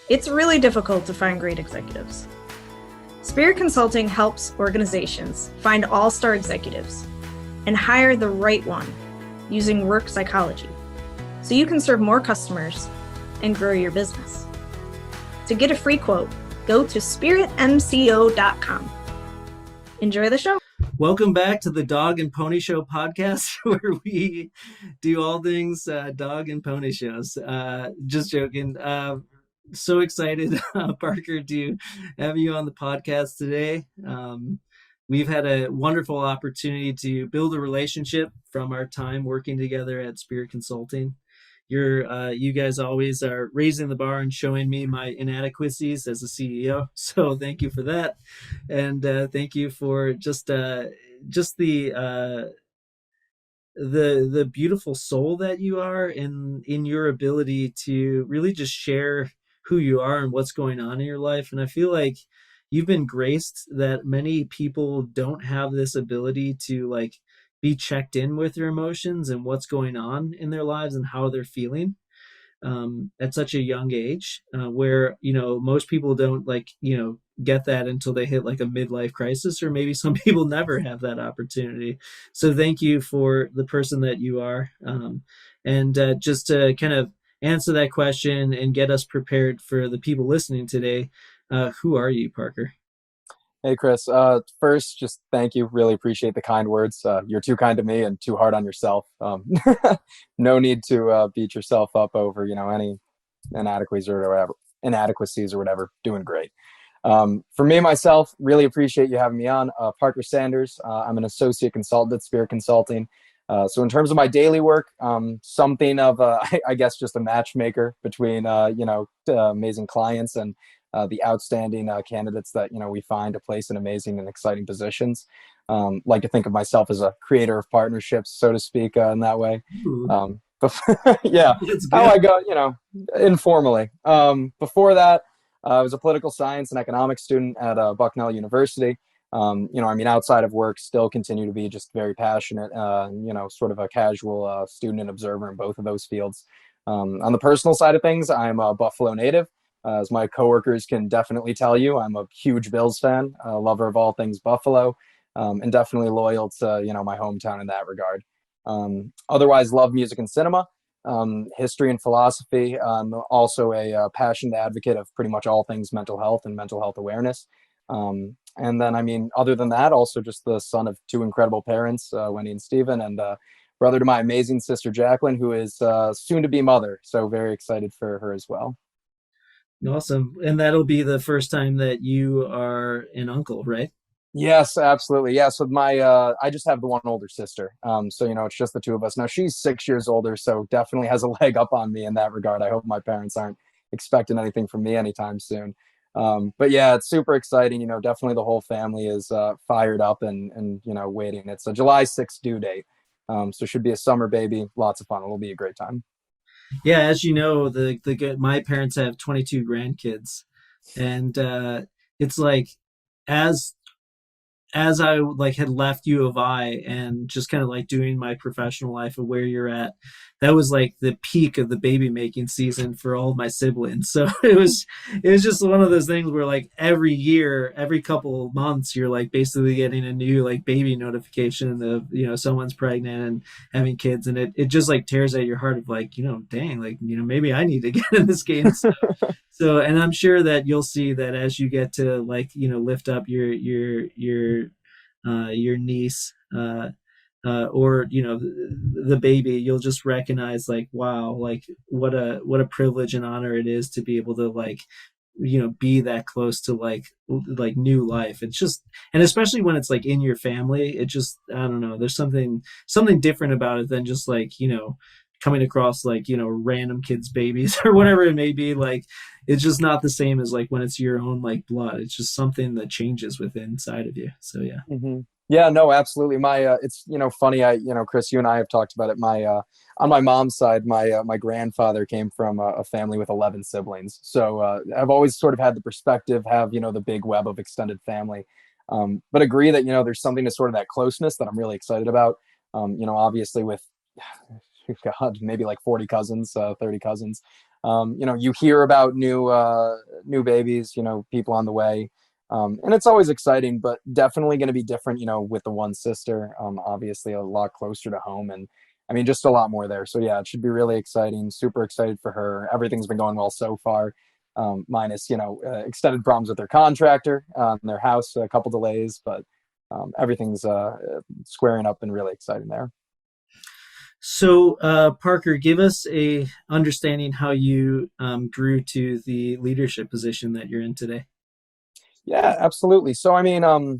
It's really difficult to find great executives. Spirit Consulting helps organizations find all-star executives and hire the right one using work psychology so you can serve more customers and grow your business. To get a free quote, go to spiritmco.com. Enjoy the show. Welcome back to the Dog and Pony Show podcast, where we do all things dog and pony shows. Just joking. So excited, Parker, to have you on the podcast today. We've had a wonderful opportunity to build a relationship from our time working together at Spirit Consulting. You guys always are raising the bar and showing me my inadequacies as a CEO. So thank you for that, and thank you for just the beautiful soul that you are, in your ability to really just share who you are and what's going on in your life. And I feel like you've been graced that many people don't have this ability to like be checked in with their emotions and what's going on in their lives and how they're feeling at such a young age, where most people don't get that until they hit like a midlife crisis, or maybe some people never have that opportunity. So thank you for the person that you are, and just to kind of answer that question and get us prepared for the people listening today, who are you, Parker? Hey, Chris. First, just thank you. Really appreciate the kind words. You're too kind to me and too hard on yourself. No need to beat yourself up over, any inadequacies or whatever. Doing great. For me, myself, really appreciate you having me on. Parker Sanders. I'm an associate consultant at Spirit Consulting. So in terms of my daily work, something of, I guess, just a matchmaker between, amazing clients and the outstanding candidates that we find to place in amazing and exciting positions. Like to think of myself as a creator of partnerships, so to speak, in that way. Yeah, how I go, informally. Before that, I was a political science and economics student at Bucknell University. Outside of work, still continue to be just very passionate, sort of a casual student and observer in both of those fields. On the personal side of things, I'm a Buffalo native. As my coworkers can definitely tell you, I'm a huge Bills fan, a lover of all things Buffalo, and definitely loyal to, my hometown in that regard. Otherwise, love music and cinema, history and philosophy. I'm also a passionate advocate of pretty much all things mental health and mental health awareness. And then, other than that, also just the son of two incredible parents, Wendy and Stephen, and brother to my amazing sister, Jacqueline, who is soon to be mother. So very excited for her as well. Awesome. And that'll be the first time that you are an uncle, right? Yes, absolutely. Yeah. So I just have the one older sister. So, it's just the two of us. Now she's 6 years older, so definitely has a leg up on me in that regard. I hope my parents aren't expecting anything from me anytime soon. But yeah, it's super exciting. Definitely the whole family is fired up and waiting. It's a July 6th due date. So should be a summer baby. Lots of fun. It'll be a great time. Yeah, as you know, my parents have 22 grandkids, and it's like as as I like had left U of I and just kind of like doing my professional life of where you're at, that was like the peak of the baby making season for all of my siblings. So it was just one of those things where like every year, every couple of months, you're like basically getting a new like baby notification of, someone's pregnant and having kids, and it just like tears at your heart of like, dang, like, maybe I need to get in this game. So, and I'm sure that you'll see that as you get to like, lift up your niece, or the baby, you'll just recognize like, wow, like what a privilege and honor it is to be able to like, be that close to like new life. It's just, and especially when it's like in your family, it just, I don't know, there's something different about it than just like, coming across like, random kids babies or whatever it may be. Like it's just not the same as like when it's your own like blood. It's just something that changes within inside of you. So yeah. Mm-hmm. Yeah, no, absolutely. It's funny. Chris, you and I have talked about it. On my mom's side, my grandfather came from a family with 11 siblings. So I've always sort of had the perspective, have the big web of extended family, but agree that there's something to sort of that closeness that I'm really excited about. Obviously with God, maybe like 40 cousins, 30 cousins. You hear about new babies, people on the way. And it's always exciting, but definitely going to be different, with the one sister, obviously a lot closer to home, and I mean, just a lot more there. So yeah, it should be really exciting. Super excited for her. Everything's been going well so far, minus, extended problems with their contractor, their house, a couple delays, but everything's squaring up and really exciting there. So, Parker, give us a understanding how you grew to the leadership position that you're in today. Yeah, absolutely. So, I mean, a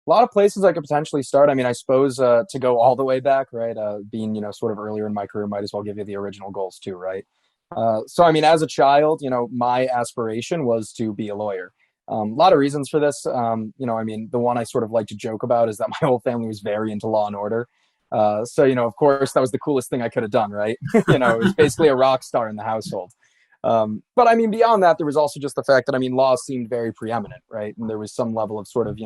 lot of places I could potentially start. I mean, I suppose to go all the way back, right? Being, sort of earlier in my career, might as well give you the original goals too, right? So, I mean, as a child, my aspiration was to be a lawyer. A lot of reasons for this. I mean, the one I sort of like to joke about is that my whole family was very into Law and Order. So, of course, that was the coolest thing I could have done, right? It was basically a rock star in the household. But I mean, beyond that, there was also just the fact that, I mean, law seemed very preeminent, right? And there was some level of sort of,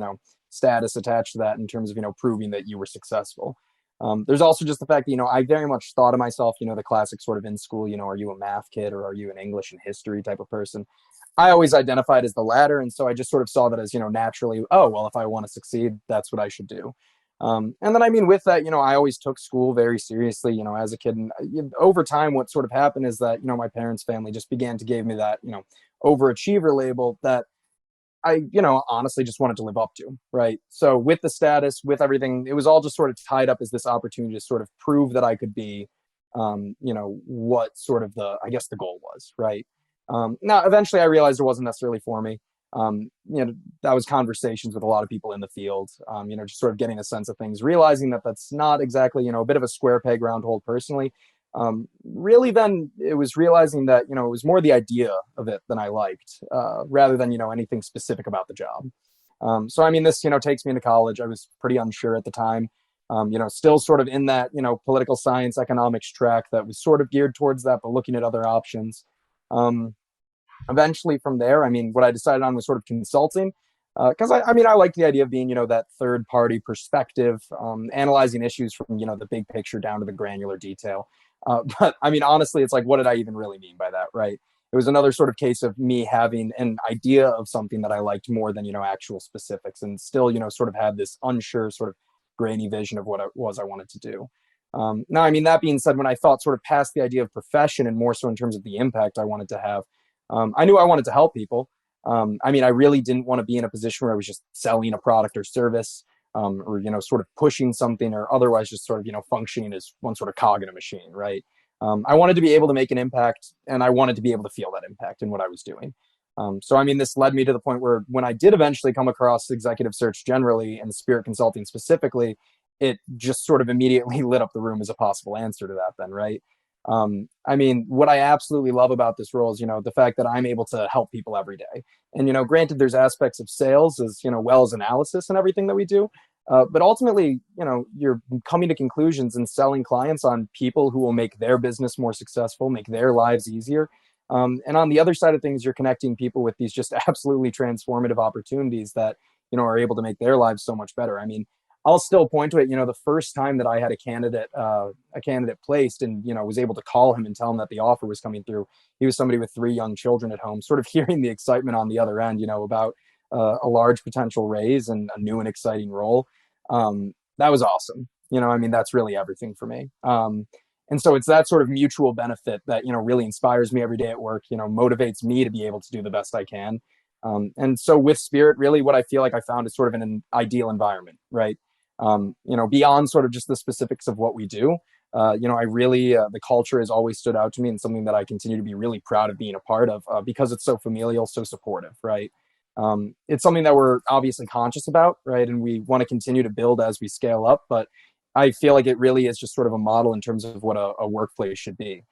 status attached to that in terms of, proving that you were successful. There's also just the fact that, I very much thought of myself, the classic sort of in school, are you a math kid or are you an English and history type of person? I always identified as the latter. And so I just sort of saw that as, naturally, oh, well, if I want to succeed, that's what I should do. And then, I mean, with that, I always took school very seriously, as a kid. And over time, what sort of happened is that, my parents' family just began to give me that, overachiever label that I, honestly just wanted to live up to. Right. So with the status, with everything, it was all just sort of tied up as this opportunity to sort of prove that I could be, what sort of I guess the goal was. Right. Now, eventually I realized it wasn't necessarily for me. That was conversations with a lot of people in the field, just sort of getting a sense of things, realizing that that's not exactly, a bit of a square peg round hole personally. Really then it was realizing that, it was more the idea of it than I liked, rather than, anything specific about the job. So, I mean, this, takes me into college. I was pretty unsure at the time, still sort of in that, political science, economics track that was sort of geared towards that, but looking at other options. Eventually from there, I mean, what I decided on was sort of consulting, because I mean, I like the idea of being, that third party perspective, analyzing issues from, the big picture down to the granular detail. But I mean, honestly, it's like, what did I even really mean by that? Right. It was another sort of case of me having an idea of something that I liked more than, actual specifics, and still, sort of had this unsure sort of grainy vision of what it was I wanted to do. Now, I mean, that being said, when I thought sort of past the idea of profession and more so in terms of the impact I wanted to have, I knew I wanted to help people. I mean, I really didn't want to be in a position where I was just selling a product or service, or, sort of pushing something or otherwise just sort of, functioning as one sort of cog in a machine, right? I wanted to be able to make an impact, and I wanted to be able to feel that impact in what I was doing. So, I mean, this led me to the point where when I did eventually come across executive search generally and Spirit Consulting specifically, it just sort of immediately lit up the room as a possible answer to that then, right? I mean, what I absolutely love about this role is, the fact that I'm able to help people every day. And, granted, there's aspects of sales as, well as analysis and everything that we do. But ultimately, you're coming to conclusions and selling clients on people who will make their business more successful, make their lives easier. And on the other side of things, you're connecting people with these just absolutely transformative opportunities that, are able to make their lives so much better. I mean, I'll still point to it, the first time that I had a candidate placed and, was able to call him and tell him that the offer was coming through. He was somebody with 3 young children at home, sort of hearing the excitement on the other end, about a large potential raise and a new and exciting role. That was awesome. I mean, that's really everything for me. And so it's that sort of mutual benefit that, really inspires me every day at work, motivates me to be able to do the best I can. And so with Spirit, really what I feel like I found is sort of an ideal environment, right? Beyond sort of just the specifics of what we do, I really, the culture has always stood out to me and something that I continue to be really proud of being a part of, because it's so familial, so supportive, right? It's something that we're obviously conscious about, right? And we want to continue to build as we scale up, but I feel like it really is just sort of a model in terms of what a workplace should be.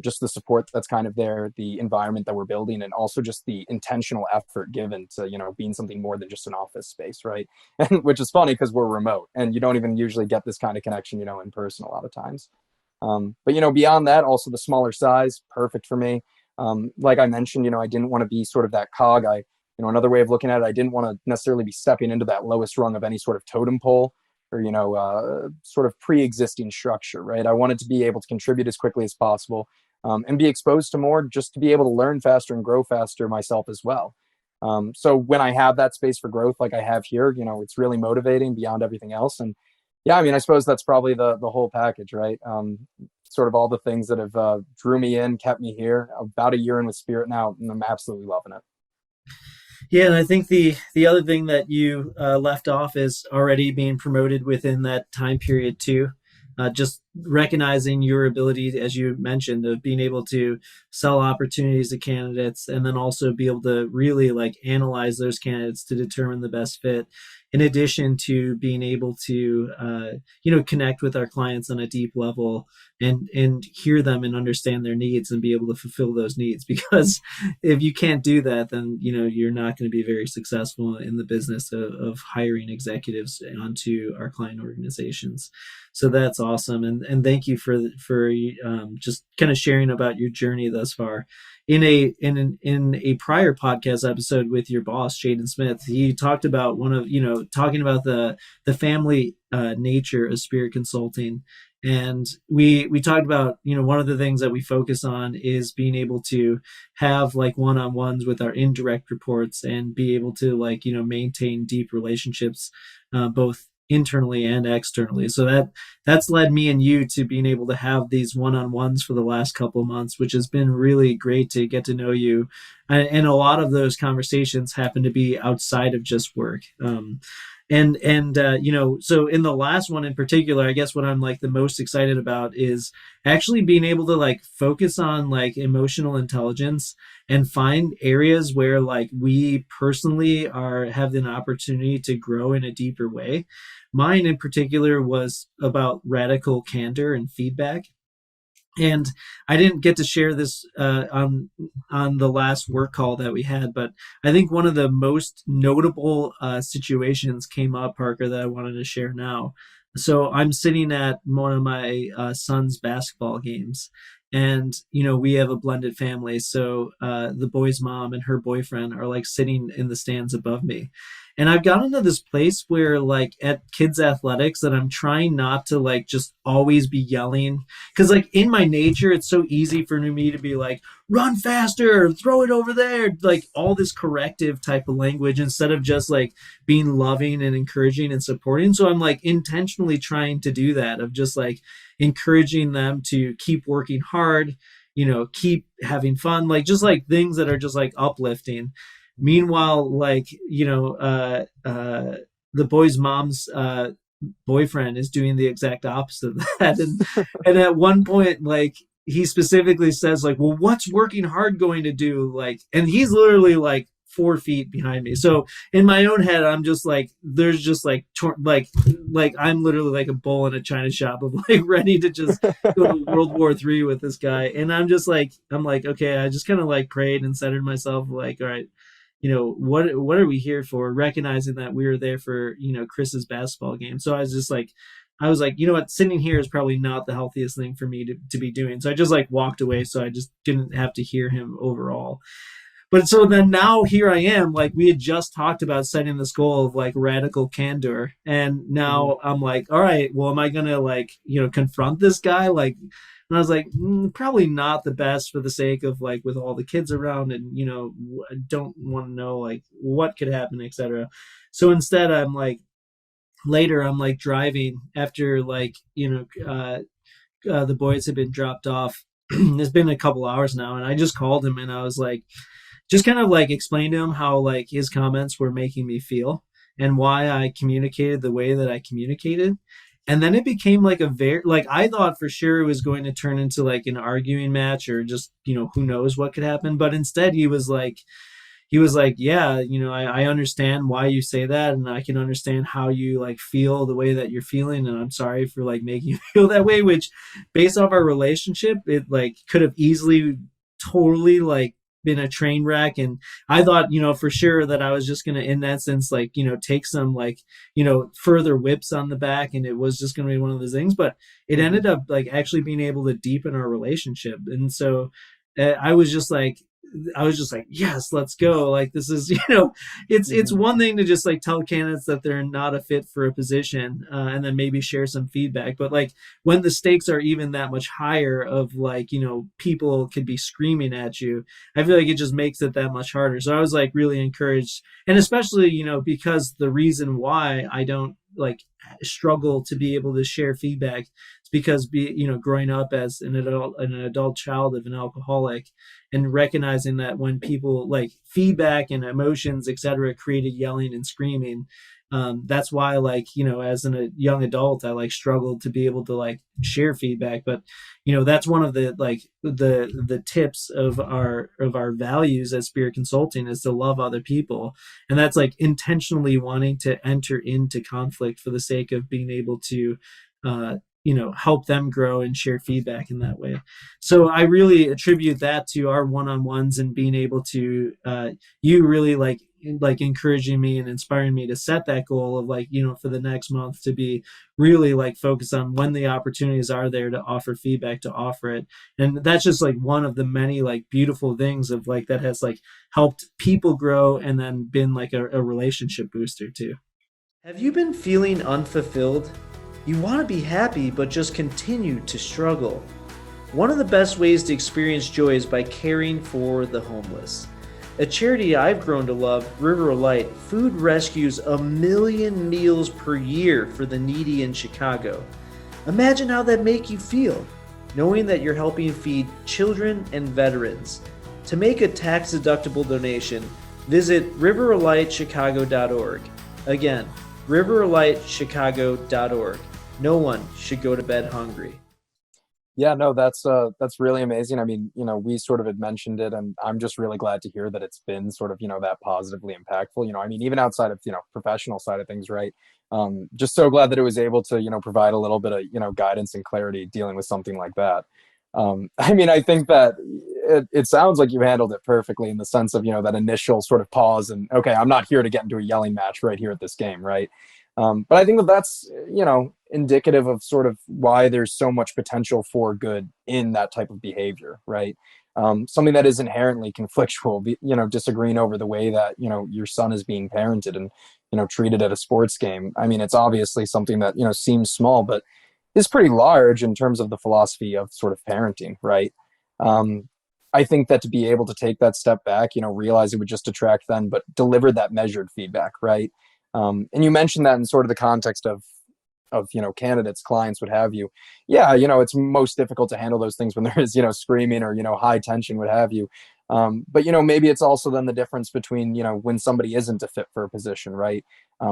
Just the support that's kind of there, the environment that we're building, and also just the intentional effort given to, being something more than just an office space, right? And which is funny because we're remote and you don't even usually get this kind of connection, in person a lot of times. But, beyond that, also the smaller size, perfect for me. Like I mentioned, I didn't want to be sort of that cog. Another way of looking at it, I didn't want to necessarily be stepping into that lowest rung of any sort of totem pole or, sort of pre-existing structure, right? I wanted to be able to contribute as quickly as possible, and be exposed to more, just to be able to learn faster and grow faster myself as well. So when I have that space for growth, like I have here, it's really motivating beyond everything else. And yeah, I mean, I suppose that's probably the whole package, right? Sort of all the things that have drew me in, kept me here. About a year in with Spirit now, and I'm absolutely loving it. Yeah, and I think the other thing that you left off is already being promoted within that time period too. Just recognizing your ability, as you mentioned, of being able to sell opportunities to candidates, and then also be able to really like analyze those candidates to determine the best fit. In addition to being able to, connect with our clients on a deep level and hear them and understand their needs and be able to fulfill those needs. Because if you can't do that, then you're not going to be very successful in the business of hiring executives onto our client organizations. So that's awesome, and thank you for just kind of sharing about your journey thus far. In a prior podcast episode with your boss, Jaden Smith, he talked about talking about the family nature of Spirit Consulting. And we talked about, one of the things that we focus on is being able to have like one-on-ones with our indirect reports and be able to maintain deep relationships, both internally and externally. So that's led me and you to being able to have these one-on-ones for the last couple of months, which has been really great to get to know you. And a lot of those conversations happen to be outside of just work. So in the last one in particular, I guess what I'm like the most excited about is actually being able to like focus on like emotional intelligence and find areas where like we personally have an opportunity to grow in a deeper way. Mine in particular was about radical candor and feedback. And I didn't get to share this on the last work call that we had, but I think one of the most notable situations came up, Parker, that I wanted to share now. So I'm sitting at one of my son's basketball games, and we have a blended family. So the boy's mom and her boyfriend are like sitting in the stands above me. And I've gotten to this place where like at kids athletics that I'm trying not to like just always be yelling. Cause like in my nature, it's so easy for me to be like, run faster, throw it over there. Like all this corrective type of language instead of just like being loving and encouraging and supporting. So I'm like intentionally trying to do that of just like encouraging them to keep working hard, keep having fun, like just like things that are just like uplifting. Meanwhile, like, the boy's mom's boyfriend is doing the exact opposite of that. And at one point, like, he specifically says, like, well, what's working hard going to do? Like, and he's literally like 4 feet behind me. So in my own head, I'm just like, there's just like I'm literally like a bull in a china shop of like ready to just go to World War III with this guy. And I'm like, okay, I just kind of like prayed and centered myself like, all right, what are we here for? Recognizing that we were there for, Chris's basketball game. So I was like, you know what, sitting here is probably not the healthiest thing for me to be doing. So I just like walked away. So I just didn't have to hear him overall. But so then now here I am, like we had just talked about setting this goal of like radical candor. And now I'm like, all right, well, am I going to like, confront this guy? Like, and I was like, probably not the best for the sake of like with all the kids around and, I don't want to know like what could happen, etc. So instead I'm like, later I'm like driving after like, the boys had been dropped off. It's been a couple hours now. And I just called him and I was like, just kind of like explained to him how like his comments were making me feel and why I communicated the way that I communicated. And then it became like I thought for sure it was going to turn into like an arguing match or just, who knows what could happen. But instead he was like, yeah, I understand why you say that. And I can understand how you like feel the way that you're feeling. And I'm sorry for like making you feel that way, which based off our relationship, it like could have easily totally like been a train wreck. And I thought, for sure that I was just going to, in that sense, like, take some like, further whips on the back. And it was just going to be one of those things, but it ended up like actually being able to deepen our relationship. And so I was just like, I was just like, yes, let's go. Like this is, you know, it's Mhm. one thing to just like tell candidates that they're not a fit for a position, and then maybe share some feedback. But like when the stakes are even that much higher, of like, you know, people could be screaming at you, I feel like it just makes it that much harder. So I was like really encouraged, and especially, you know, because the reason why I don't like struggle to be able to share feedback is because, you know, growing up as an adult child of an alcoholic, and recognizing that when people like feedback and emotions, etc., created yelling and screaming, that's why, like, you know, as a young adult, I like struggled to be able to like share feedback. But you know, that's one of the like the tips of our values as Spirit Consulting, is to love other people, and that's like intentionally wanting to enter into conflict for the sake of being able to you know, help them grow and share feedback in that way. So I really attribute that to our one-on-ones, and being able to you really like encouraging me and inspiring me to set that goal of like, you know, for the next month to be really like focused on when the opportunities are there to offer feedback, to offer it. And that's just like one of the many like beautiful things of like that has like helped people grow, and then been like a relationship booster too. Have you been feeling unfulfilled? You want to be happy but just continue to struggle. One of the best ways to experience joy is by caring for the homeless. A charity I've grown to love, River of Light, food rescues 1 million meals per year for the needy in Chicago. Imagine how that make you feel, knowing that you're helping feed children and veterans. To make a tax-deductible donation, visit riveroflightchicago.org. Again, riveroflightchicago.org. No one should go to bed hungry. Yeah, no, that's really amazing. I mean, you know, we sort of had mentioned it, and I'm just really glad to hear that it's been sort of, you know, that positively impactful. You know, I mean, even outside of, you know, professional side of things, right? Just so glad that it was able to, you know, provide a little bit of, you know, guidance and clarity dealing with something like that. I mean, I think that it sounds like you handled it perfectly in the sense of, you know, that initial sort of pause and, okay, I'm not here to get into a yelling match right here at this game, right? But I think that that's, you know, indicative of sort of why there's so much potential for good in that type of behavior, right? Something that is inherently conflictual, you know, disagreeing over the way that, you know, your son is being parented and, you know, treated at a sports game. I mean, it's obviously something that, you know, seems small, but is pretty large in terms of the philosophy of sort of parenting, right? Um, I think that to be able to take that step back, you know, realize it would just detract then, but deliver that measured feedback, right? And you mentioned that in sort of the context of, you know, candidates, clients, what have you. Yeah, you know, it's most difficult to handle those things when there is, you know, screaming or, you know, high tension, what have you. But, you know, maybe it's also then the difference between, you know, when somebody isn't a fit for a position, right?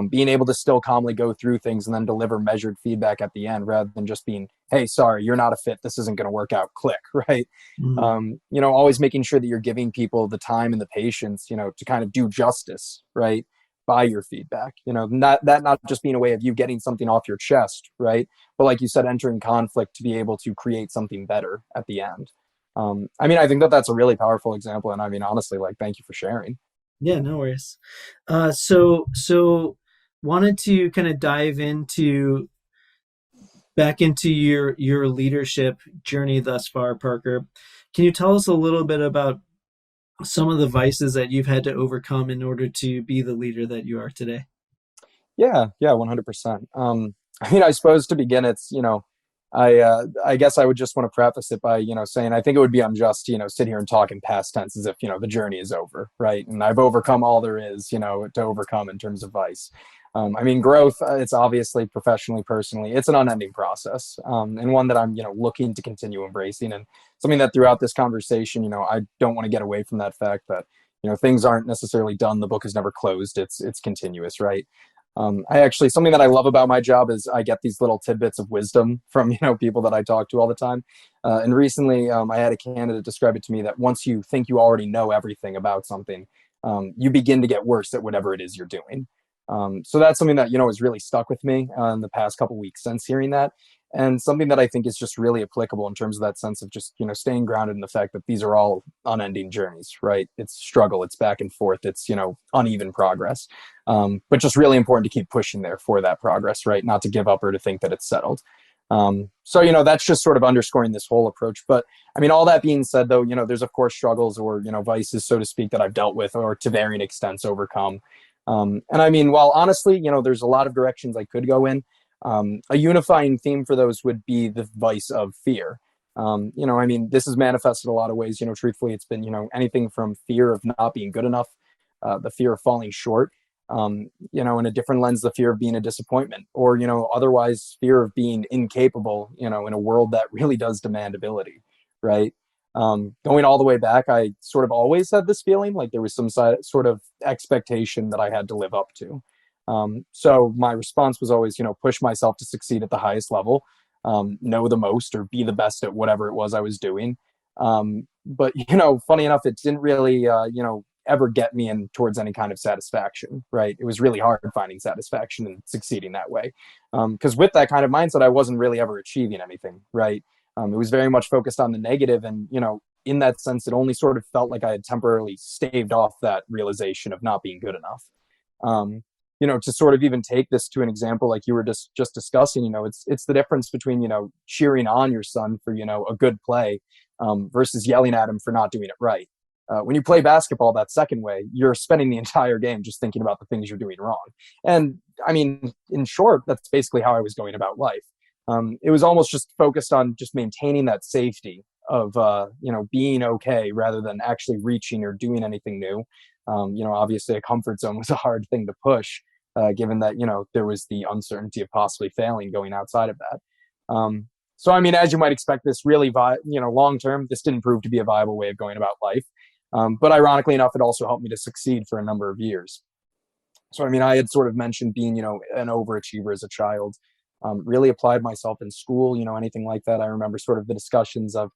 Being able to still calmly go through things and then deliver measured feedback at the end, rather than just being, hey, sorry, you're not a fit, this isn't going to work out, click. Right? Mm. You know, always making sure that you're giving people the time and the patience, you know, to kind of do justice, right, by your feedback. You know, not just being a way of you getting something off your chest, right, but like you said, entering conflict to be able to create something better at the end. I mean, I think that that's a really powerful example, and I mean, honestly, like, thank you for sharing. Yeah, no worries. So wanted to kind of dive into back into your leadership journey thus far, Parker. Can you tell us a little bit about some of the vices that you've had to overcome in order to be the leader that you are today? Yeah, 100%. I mean, I suppose to begin, it's, you know, I guess I would just want to preface it by, you know, saying I think it would be unjust to, you know, sit here and talk in past tense as if, you know, the journey is over, right? And I've overcome all there is, you know, to overcome in terms of vice. I mean, growth, it's obviously professionally, personally, it's an unending process, and one that I'm, you know, looking to continue embracing, and something that throughout this conversation, you know, I don't want to get away from that fact that, you know, things aren't necessarily done. The book is never closed. It's continuous, right? I actually, something that I love about my job is I get these little tidbits of wisdom from, you know, people that I talk to all the time. And recently, I had a candidate describe it to me that once you think you already know everything about something, you begin to get worse at whatever it is you're doing. So that's something that, you know, has really stuck with me in the past couple weeks since hearing that, and something that I think is just really applicable in terms of that sense of just, you know, staying grounded in the fact that these are all unending journeys, right? It's struggle, it's back and forth, it's, you know, uneven progress, but just really important to keep pushing there for that progress, right? Not to give up or to think that it's settled. So, you know, that's just sort of underscoring this whole approach. But I mean, all that being said, though, you know, there's of course struggles or, you know, vices, so to speak, that I've dealt with or to varying extents overcome. And I mean, while honestly, you know, there's a lot of directions I could go in, a unifying theme for those would be the vice of fear. You know, I mean, this is manifested a lot of ways. You know, truthfully, it's been, you know, anything from fear of not being good enough, the fear of falling short, you know, in a different lens, the fear of being a disappointment, or, you know, otherwise fear of being incapable, you know, in a world that really does demand ability, right? Going all the way back, I sort of always had this feeling like there was some sort of expectation that I had to live up to. So my response was always, you know, push myself to succeed at the highest level, know the most or be the best at whatever it was I was doing. But, you know, funny enough, it didn't really, you know, ever get me in towards any kind of satisfaction, right? It was really hard finding satisfaction and succeeding that way. Because with that kind of mindset, I wasn't really ever achieving anything, right? It was very much focused on the negative, and, you know, in that sense, it only sort of felt like I had temporarily staved off that realization of not being good enough. You know, to sort of even take this to an example, like you were just discussing, you know, it's the difference between, you know, cheering on your son for, you know, a good play, versus yelling at him for not doing it right. When you play basketball that second way, you're spending the entire game just thinking about the things you're doing wrong. And I mean, in short, that's basically how I was going about life. It was almost just focused on just maintaining that safety of, you know, being okay rather than actually reaching or doing anything new. You know, obviously a comfort zone was a hard thing to push, given that, you know, there was the uncertainty of possibly failing going outside of that. So, I mean, as you might expect, this really, you know, long term, this didn't prove to be a viable way of going about life. But ironically enough, it also helped me to succeed for a number of years. So, I mean, I had sort of mentioned being, you know, an overachiever as a child, really applied myself in school, you know, anything like that. I remember sort of the discussions of,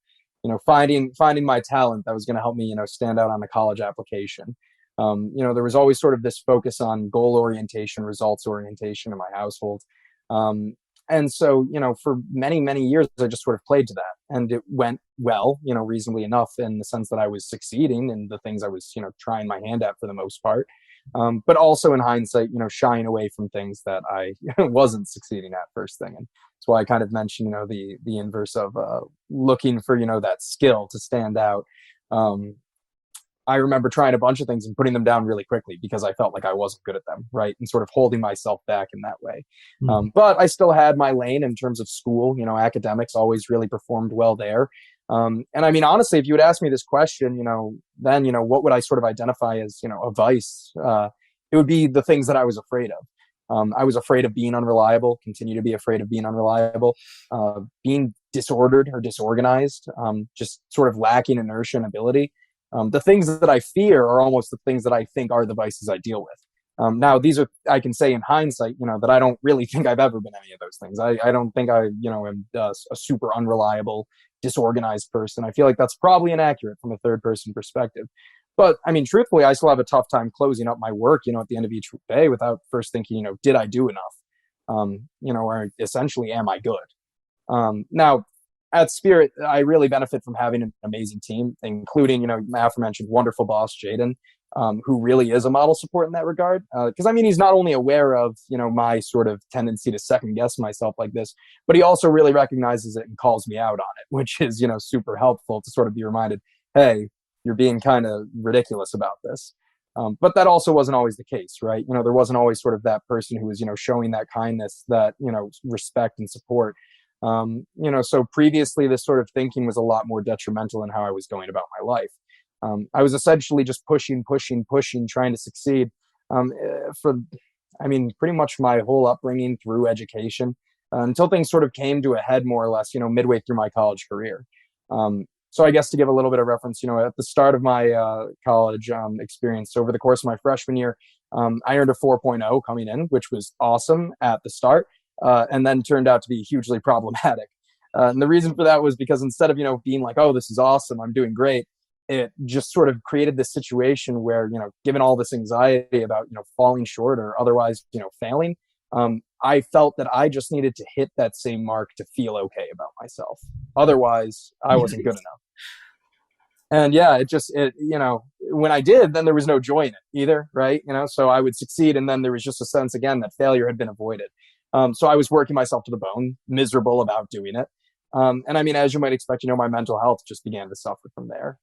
you know, finding my talent that was going to help me, you know, stand out on the college application. You know, there was always sort of this focus on goal orientation, results orientation in my household. And so, you know, for many, many years, I just sort of played to that, and it went well, you know, reasonably enough in the sense that I was succeeding in the things I was, you know, trying my hand at for the most part. But also in hindsight, you know, shying away from things that I wasn't succeeding at first thing. And that's why I kind of mentioned, you know, the inverse of looking for, you know, that skill to stand out. I remember trying a bunch of things and putting them down really quickly because I felt like I wasn't good at them, right? And sort of holding myself back in that way. But I still had my lane in terms of school, you know, academics, always really performed well there. And I mean, honestly, if you would ask me this question, you know, then, you know, what would I sort of identify as, you know, a vice? It would be the things that I was afraid of. I was afraid of being unreliable, continue to be afraid of being unreliable, being disordered or disorganized, just sort of lacking inertia and ability. The things that I fear are almost the things that I think are the vices I deal with. Now, these are, I can say in hindsight, you know, that I don't really think I've ever been any of those things. I don't think I, you know, am a super unreliable, disorganized person. I feel like that's probably inaccurate from a third person perspective. But I mean, truthfully, I still have a tough time closing up my work, you know, at the end of each day without first thinking, you know, did I do enough? You know, or essentially, am I good? Now, at Spirit, I really benefit from having an amazing team, including, you know, my aforementioned wonderful boss, Jaden, who really is a model support in that regard. Because, I mean, he's not only aware of, you know, my sort of tendency to second guess myself like this, but he also really recognizes it and calls me out on it, which is, you know, super helpful to sort of be reminded, hey, you're being kind of ridiculous about this. But that also wasn't always the case, right? You know, there wasn't always sort of that person who was, you know, showing that kindness, that, you know, respect and support. You know, so previously this sort of thinking was a lot more detrimental in how I was going about my life. I was essentially just pushing, trying to succeed, for, I mean, pretty much my whole upbringing through education, until things sort of came to a head more or less, you know, midway through my college career. So I guess to give a little bit of reference, you know, at the start of my college experience, over the course of my freshman year, I earned a 4.0 coming in, which was awesome at the start. And then turned out to be hugely problematic. And the reason for that was because instead of, you know, being like, oh, this is awesome, I'm doing great, it just sort of created this situation where, you know, given all this anxiety about, you know, falling short or otherwise, you know, failing, I felt that I just needed to hit that same mark to feel okay about myself. Otherwise, I wasn't good enough. And yeah, you know, when I did, then there was no joy in it either, right? You know, so I would succeed, and then there was just a sense again that failure had been avoided. So I was working myself to the bone, miserable about doing it. And I mean, as you might expect, my mental health just began to suffer from there,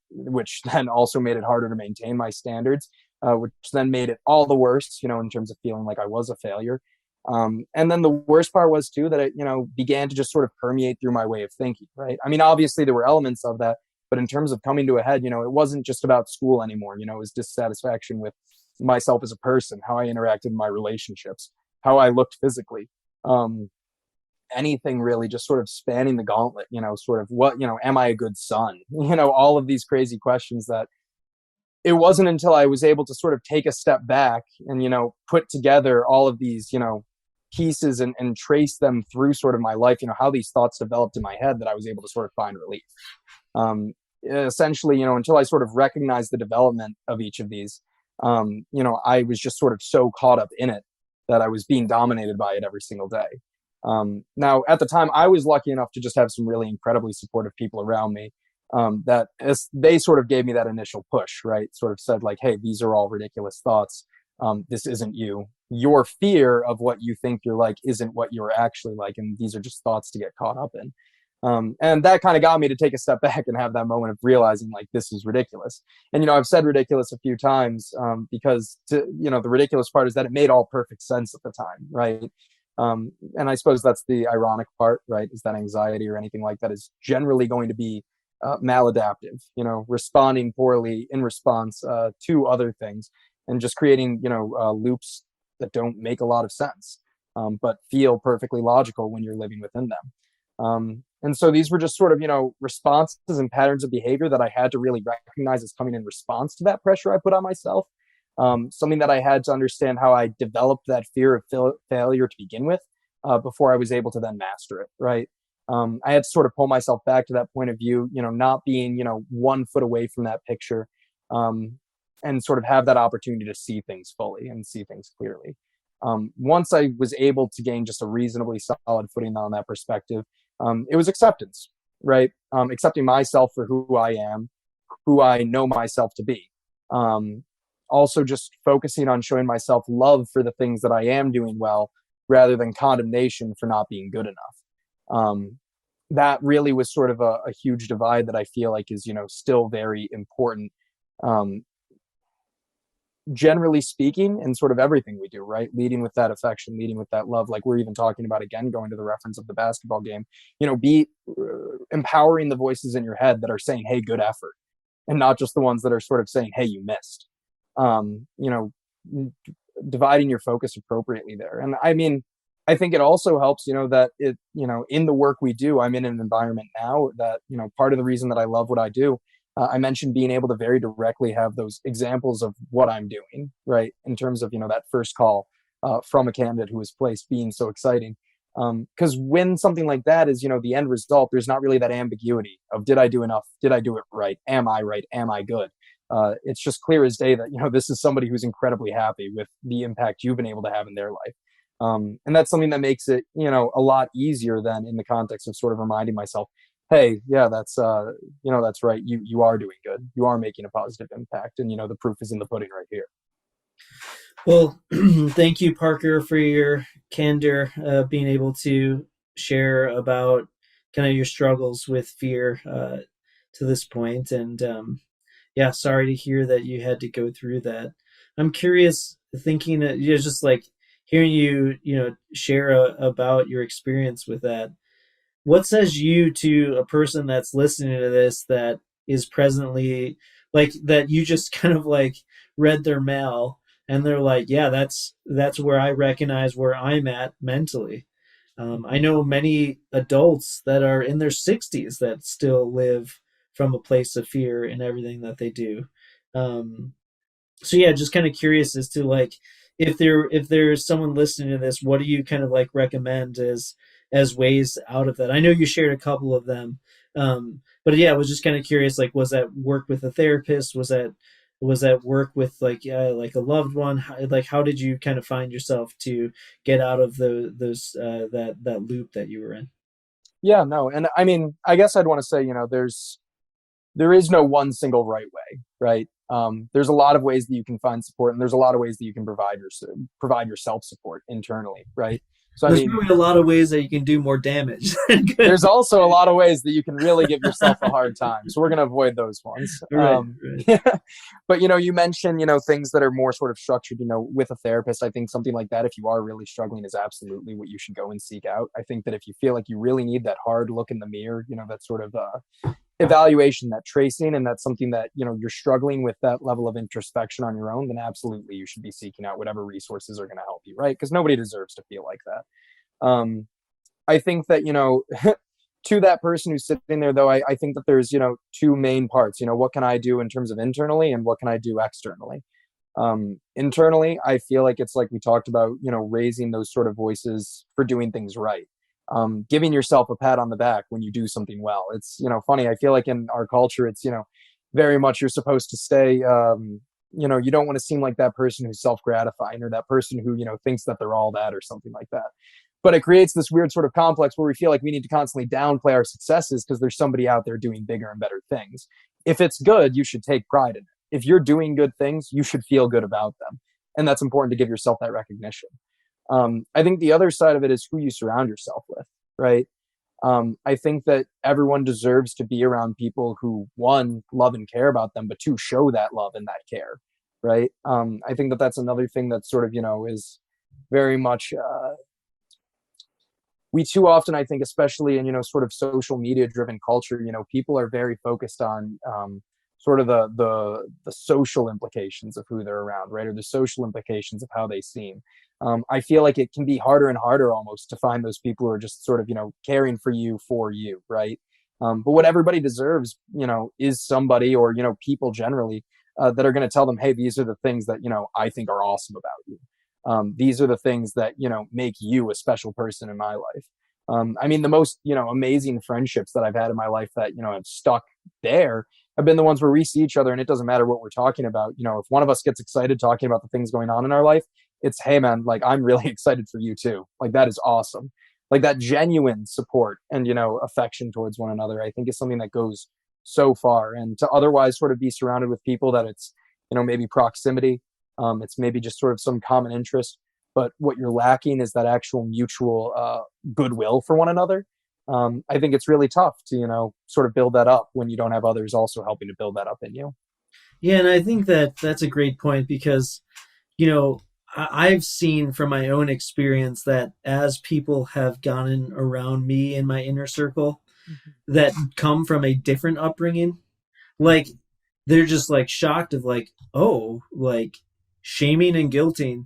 which then also made it harder to maintain my standards, which then made it all the worse, in terms of feeling like I was a failure. And then the worst part was too that it, began to just sort of permeate through my way of thinking, right? I mean, obviously there were elements of that, but in terms of coming to a head, it wasn't just about school anymore. It was dissatisfaction with myself as a person, how I interacted in my relationships, how I looked physically. Anything really, just sort of spanning the gauntlet, sort of what, am I a good son? All of these crazy questions that it wasn't until I was able to sort of take a step back and, put together all of these, pieces and trace them through sort of my life, how these thoughts developed in my head, that I was able to sort of find relief. Essentially, until I sort of recognized the development of each of these, I was just sort of so caught up in it that I was being dominated by it every single day. Now, at the time, I was lucky enough to just have some really incredibly supportive people around me, that they sort of gave me that initial push, right? Sort of said like, hey, these are all ridiculous thoughts. This isn't you. Your fear of what you think you're like isn't what you're actually like. And these are just thoughts to get caught up in. And that kind of got me to take a step back and have that moment of realizing like, this is ridiculous. And, I've said ridiculous a few times, because the ridiculous part is that it made all perfect sense at the time. Right. And I suppose that's the ironic part, right? Is that anxiety or anything like that is generally going to be maladaptive, responding poorly in response to other things, and just creating, loops that don't make a lot of sense, but feel perfectly logical when you're living within them. And so these were just sort of, responses and patterns of behavior that I had to really recognize as coming in response to that pressure I put on myself. Something that I had to understand how I developed that fear of failure to begin with, before I was able to then master it, right? I had to sort of pull myself back to that point of view, not being, 1 foot away from that picture, and sort of have that opportunity to see things fully and see things clearly. Once I was able to gain just a reasonably solid footing on that perspective, it was acceptance, right? Accepting myself for who I am, who I know myself to be. Also just focusing on showing myself love for the things that I am doing well, rather than condemnation for not being good enough. That really was sort of a huge divide that I feel like is, still very important, generally speaking, in sort of everything we do, right? Leading with that affection, leading with that love, like we're even talking about, again, going to the reference of the basketball game, be empowering the voices in your head that are saying, hey, good effort, and not just the ones that are sort of saying, hey, you missed. Dividing your focus appropriately there. And I mean, I think it also helps, that it, in the work we do, I'm in an environment now that, part of the reason that I love what I do, I mentioned being able to very directly have those examples of what I'm doing, right? In terms of, that first call from a candidate who was placed being so exciting. Because when something like that is, the end result, there's not really that ambiguity of, did I do enough? Did I do it right? Am I right? Am I good? It's just clear as day that, this is somebody who's incredibly happy with the impact you've been able to have in their life. And that's something that makes it, a lot easier than in the context of sort of reminding myself, hey, yeah, that's right. You are doing good. You are making a positive impact. And, the proof is in the pudding right here. Well, thank you, Parker, for your candor, being able to share about kind of your struggles with fear to this point. And yeah, sorry to hear that you had to go through that. I'm curious, thinking that, just like hearing you, share about your experience with that. What says you to a person that's listening to this that is presently like that you just kind of like read their mail and they're like, yeah, that's where I recognize where I'm at mentally. I know many adults that are in their 60s that still live from a place of fear in everything that they do. So yeah, just kind of curious as to like, if there's someone listening to this, what do you kind of like recommend as ways out of that? I know you shared a couple of them, but yeah, I was just kind of curious. Like, was that work with a therapist? Was that work with like a loved one? How did you kind of find yourself to get out of those that loop that you were in? Yeah, no, and I mean, I guess I'd want to say, there is no one single right way, right? There's a lot of ways that you can find support, and there's a lot of ways that you can provide yourself support internally, right? So I There's mean, probably a lot of ways that you can do more damage than good. there's also a lot of ways that you can really give yourself a hard time. So we're going to avoid those ones. Right, right. But, you mentioned, things that are more sort of structured, with a therapist. I think something like that, if you are really struggling, is absolutely what you should go and seek out. I think that if you feel like you really need that hard look in the mirror, that sort of evaluation, that tracing, and that's something that, you're struggling with that level of introspection on your own, then absolutely you should be seeking out whatever resources are going to help you, right? Because nobody deserves to feel like that. I think that, to that person who's sitting there, though, I think that there's, two main parts. What can I do in terms of internally, and what can I do externally? Internally, I feel like it's like we talked about, raising those sort of voices for doing things right. Giving yourself a pat on the back when you do something well. It's, funny. I feel like in our culture, it's, very much you're supposed to stay, you don't want to seem like that person who's self-gratifying, or that person who, thinks that they're all that or something like that. But it creates this weird sort of complex where we feel like we need to constantly downplay our successes because there's somebody out there doing bigger and better things. If it's good, you should take pride in it. If you're doing good things, you should feel good about them. And that's important to give yourself that recognition. I think the other side of it is who you surround yourself with, right? I think that everyone deserves to be around people who, one, love and care about them, but two, show that love and that care, right? I think that that's another thing that sort of, is very much, we too often, I think, especially in, sort of social media driven culture, people are very focused on sort of the social implications of who they're around, right? Or the social implications of how they seem. I feel like it can be harder and harder almost to find those people who are just sort of, caring for you, right? But what everybody deserves, is somebody, or, people generally that are going to tell them, hey, these are the things that, I think are awesome about you. These are the things that, make you a special person in my life. I mean, the most, amazing friendships that I've had in my life that, have stuck there have been the ones where we see each other and it doesn't matter what we're talking about. If one of us gets excited talking about the things going on in our life, it's, hey man, like, I'm really excited for you too. Like, that is awesome. Like, that genuine support and, affection towards one another, I think is something that goes so far. And to otherwise sort of be surrounded with people that it's, maybe proximity, it's maybe just sort of some common interest, but what you're lacking is that actual mutual goodwill for one another. I think it's really tough to, sort of build that up when you don't have others also helping to build that up in you. Yeah, and I think that that's a great point because, I've seen from my own experience that as people have gotten around me in my inner circle that come from a different upbringing, like they're just like shocked of like, oh, like shaming and guilting,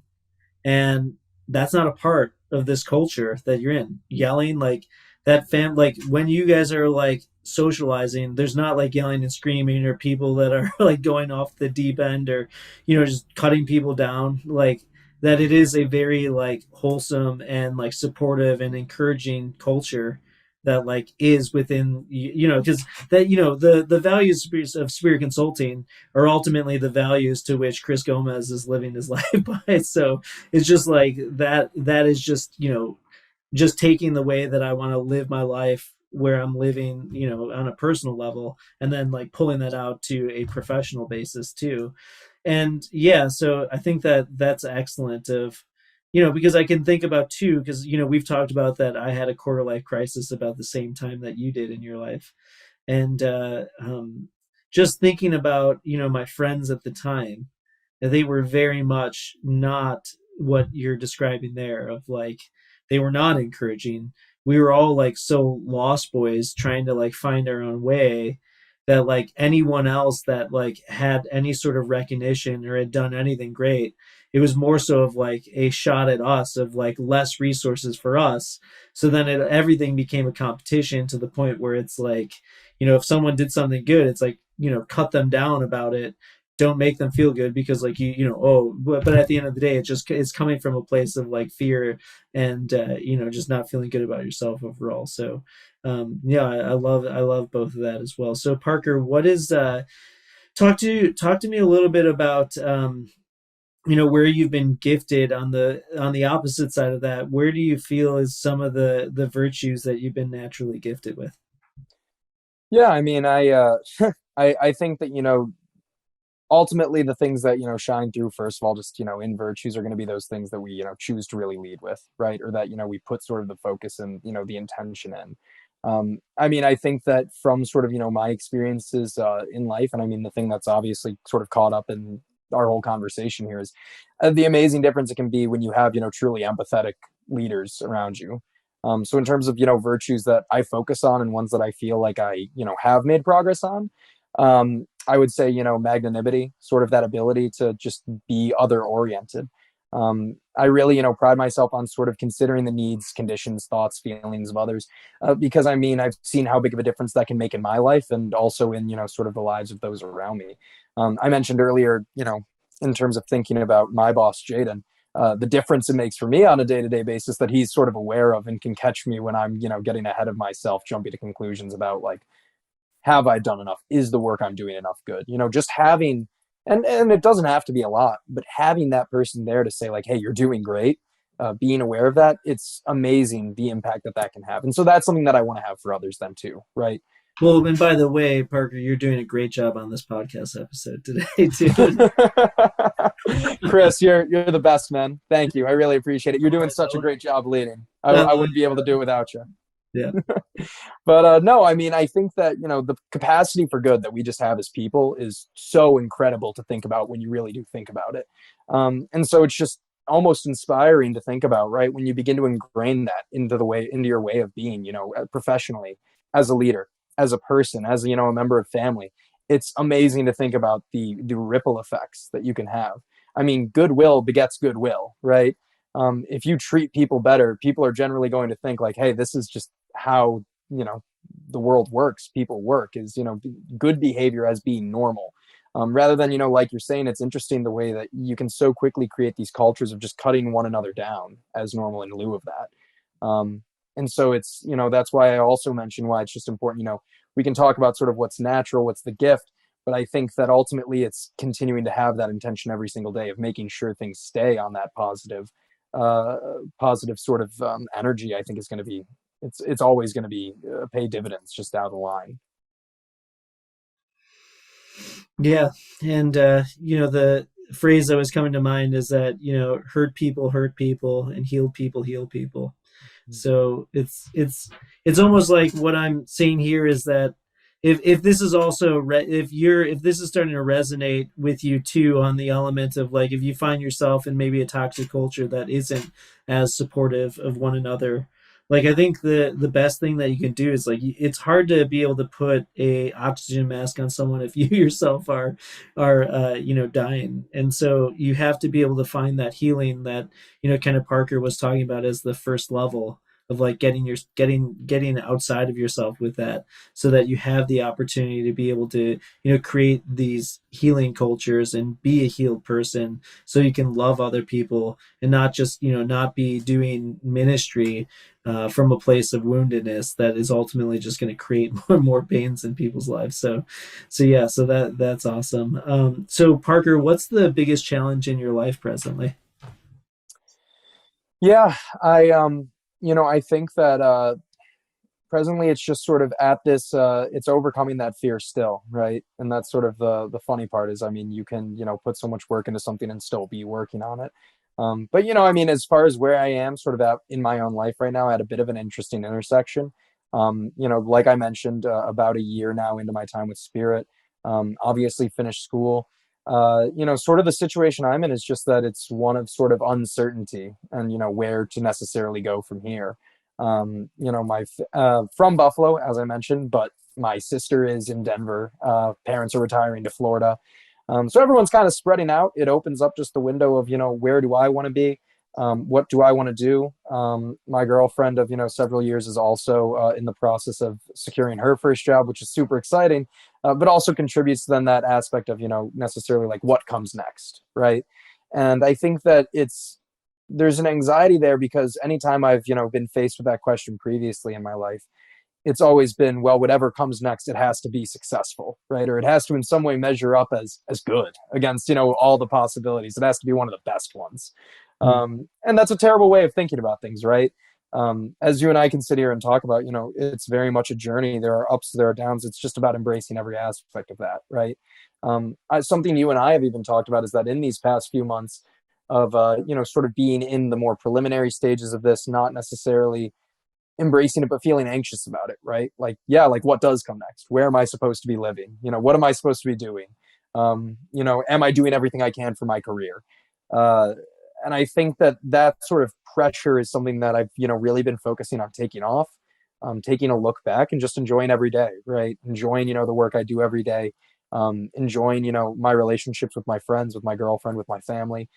and that's not a part of this culture that you're in. Yelling, like that like when you guys are like socializing, there's not like yelling and screaming or people that are like going off the deep end or just cutting people down. Like that it is a very like wholesome and like supportive and encouraging culture that like is within because that the values of Spirit Consulting are ultimately the values to which Chris Gomez is living his life by. So it's just like that is just just taking the way that I want to live my life where I'm living on a personal level, and then like pulling that out to a professional basis too. And yeah, so I think that that's excellent of because I can think about too, because we've talked about that I had a quarter life crisis about the same time that you did in your life. And just thinking about my friends at the time, they were very much not what you're describing there of like they were not encouraging. We were all like so lost boys trying to like find our own way that like anyone else that like had any sort of recognition or had done anything great, it was more so of like a shot at us of like less resources for us. So then everything became a competition to the point where it's like if someone did something good, it's like cut them down about it, don't make them feel good because like but at the end of the day it's coming from a place of like fear and just not feeling good about yourself overall. So yeah, I love both of that as well. So Parker, what is talk to me a little bit about where you've been gifted on the opposite side of that. Where do you feel is some of the virtues that you've been naturally gifted with? Yeah, I mean, I think that ultimately the things that, shine through, first of all, just, in virtues, are going to be those things that we, choose to really lead with, right? Or that, we put sort of the focus and, the intention in. I mean, I think that from sort of, my experiences in life, and I mean, the thing that's obviously sort of caught up in our whole conversation here is the amazing difference it can be when you have, truly empathetic leaders around you. So in terms of, virtues that I focus on and ones that I feel like I, have made progress on, I would say, magnanimity, sort of that ability to just be other oriented. I really, pride myself on sort of considering the needs, conditions, thoughts, feelings of others, because I mean, I've seen how big of a difference that can make in my life and also in, sort of the lives of those around me. I mentioned earlier, in terms of thinking about my boss, Jaden, the difference it makes for me on a day-to-day basis that he's sort of aware of and can catch me when I'm, getting ahead of myself, jumping to conclusions about like, have I done enough? Is the work I'm doing enough good? Just having, and it doesn't have to be a lot, but having that person there to say like, hey, you're doing great, being aware of that, it's amazing the impact that can have. And so that's something that I want to have for others then too, right? Well, and by the way, Parker, you're doing a great job on this podcast episode today, too. Chris, you're the best, man. Thank you. I really appreciate it. You're doing such a great job leading. I wouldn't be able to do it without you. Yeah. But no, I mean, I think that, the capacity for good that we just have as people is so incredible to think about when you really do think about it. And so it's just almost inspiring to think about, right? When you begin to ingrain that into your way of being, professionally, as a leader, as a person, as, a member of family. It's amazing to think about the ripple effects that you can have. I mean, goodwill begets goodwill, right? If you treat people better, people are generally going to think like, hey, this is just how, the world works. People work is, good behavior as being normal. Rather than, like you're saying, it's interesting the way that you can so quickly create these cultures of just cutting one another down as normal in lieu of that. And so it's, that's why I also mentioned why it's just important, we can talk about sort of what's natural, what's the gift, but I think that ultimately it's continuing to have that intention every single day of making sure things stay on that positive sort of energy. I think is going to be, it's always going to be pay dividends just down the line. Yeah. And, the phrase that was coming to mind is that, hurt people and heal people. So it's almost like what I'm saying here is that if this is also if this is starting to resonate with you too on the element of like if you find yourself in maybe a toxic culture that isn't as supportive of one another, like I think the best thing that you can do is like it's hard to be able to put a oxygen mask on someone if you yourself are dying, and so you have to be able to find that healing that kind of Parker was talking about as the first level of like getting outside of yourself with that, so that you have the opportunity to be able to create these healing cultures and be a healed person, so you can love other people and not just not be doing ministry from a place of woundedness that is ultimately just going to create more and more pains in people's lives. So that's awesome. So Parker, what's the biggest challenge in your life presently? Yeah, I think that presently it's just sort of at this, it's overcoming that fear still, right? And that's sort of the funny part is, I mean, you can, put so much work into something and still be working on it. But, I mean, as far as where I am sort of at in my own life right now, I had a bit of an interesting intersection. Like I mentioned, about a year now into my time with Spirit, obviously finished school. Sort of the situation I'm in is just that it's one of sort of uncertainty and, where to necessarily go from here. From Buffalo, as I mentioned, but my sister is in Denver. Parents are retiring to Florida. So everyone's kind of spreading out. It opens up just the window of, where do I want to be? What do I want to do? My girlfriend of, several years is also in the process of securing her first job, which is super exciting, but also contributes to then that aspect of, necessarily like what comes next, right? And I think that there's an anxiety there because anytime I've, been faced with that question previously in my life, it's always been, well, whatever comes next, it has to be successful, right? Or it has to in some way measure up as good against, all the possibilities. It has to be one of the best ones. And that's a terrible way of thinking about things, right? As you and I can sit here and talk about, it's very much a journey. There are ups, there are downs. It's just about embracing every aspect of that, right? Something you and I have even talked about is that in these past few months of, sort of being in the more preliminary stages of this, not necessarily embracing it, but feeling anxious about it, right? Like, yeah, like what does come next? Where am I supposed to be living? What am I supposed to be doing? Am I doing everything I can for my career? And I think that sort of pressure is something that I've, really been focusing on taking off, taking a look back and just enjoying every day, right? Enjoying, the work I do every day, enjoying, my relationships with my friends, with my girlfriend, with my family.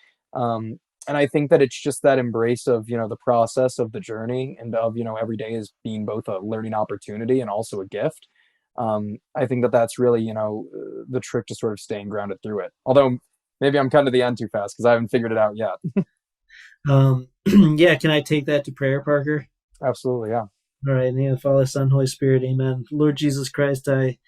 And I think that it's just that embrace of, the process of the journey and of, every day is being both a learning opportunity and also a gift. I think that that's really, the trick to sort of staying grounded through it. Although maybe I'm cutting to the end too fast because I haven't figured it out yet. Yeah, can I take that to prayer, Parker? Absolutely, yeah. All right, in the name of the Father, Son, Holy Spirit, amen. Lord Jesus Christ, I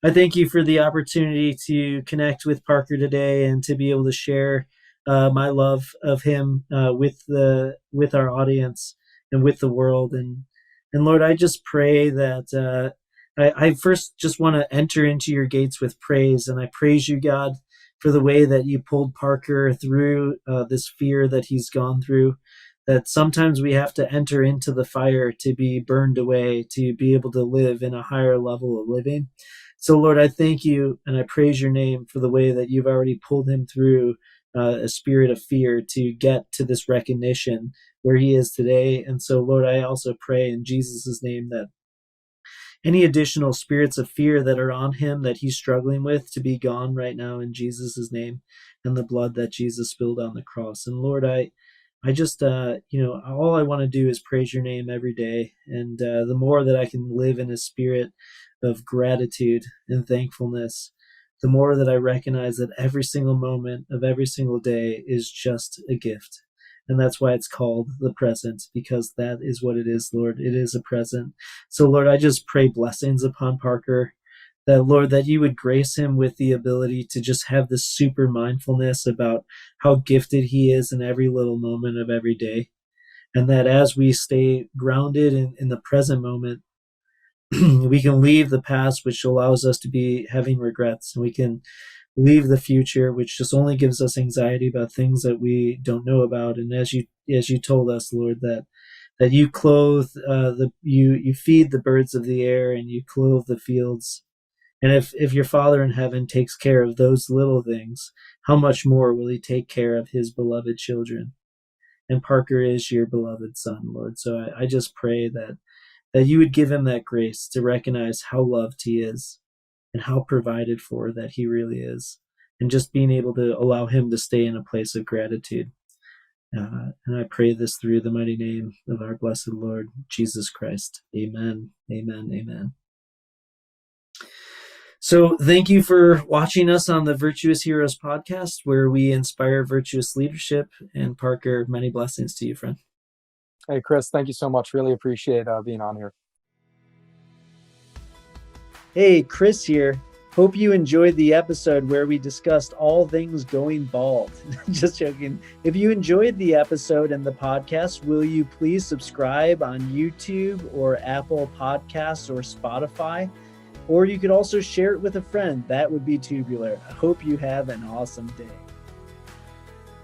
thank you for the opportunity to connect with Parker today and to be able to share my love of him with our audience and with the world. And Lord, I just pray that I first just want to enter into your gates with praise. And I praise you, God, for the way that you pulled Parker through this fear that he's gone through, that sometimes we have to enter into the fire to be burned away, to be able to live in a higher level of living. So, Lord, I thank you and I praise your name for the way that you've already pulled him through a spirit of fear to get to this recognition where he is today. And so, Lord, I also pray in Jesus' name that any additional spirits of fear that are on him that he's struggling with to be gone right now in Jesus' name and the blood that Jesus spilled on the cross. And Lord, I just, all I want to do is praise your name every day. And the more that I can live in a spirit of gratitude and thankfulness, the more that I recognize that every single moment of every single day is just a gift. And that's why it's called the present, because that is what it is, Lord. It is a present. So, Lord, I just pray blessings upon Parker, that, Lord, that you would grace him with the ability to just have this super mindfulness about how gifted he is in every little moment of every day. And that as we stay grounded in the present moment, we can leave the past, which allows us to be having regrets, and we can leave the future, which just only gives us anxiety about things that we don't know about. And as you told us, Lord, that you clothe you feed the birds of the air and you clothe the fields. And if your Father in heaven takes care of those little things, how much more will he take care of his beloved children? And Parker is your beloved son, Lord. So I just pray that you would give him that grace to recognize how loved he is and how provided for that he really is, and just being able to allow him to stay in a place of gratitude. And I pray this through the mighty name of our blessed Lord, Jesus Christ. Amen, amen, amen. So thank you for watching us on the Virtuous Heroes podcast, where we inspire virtuous leadership. And Parker, many blessings to you, friend. Hey, Chris, thank you so much. Really appreciate being on here. Hey, Chris here. Hope you enjoyed the episode where we discussed all things going bald. Just joking. If you enjoyed the episode and the podcast, will you please subscribe on YouTube or Apple Podcasts or Spotify? Or you could also share it with a friend. That would be tubular. I hope you have an awesome day.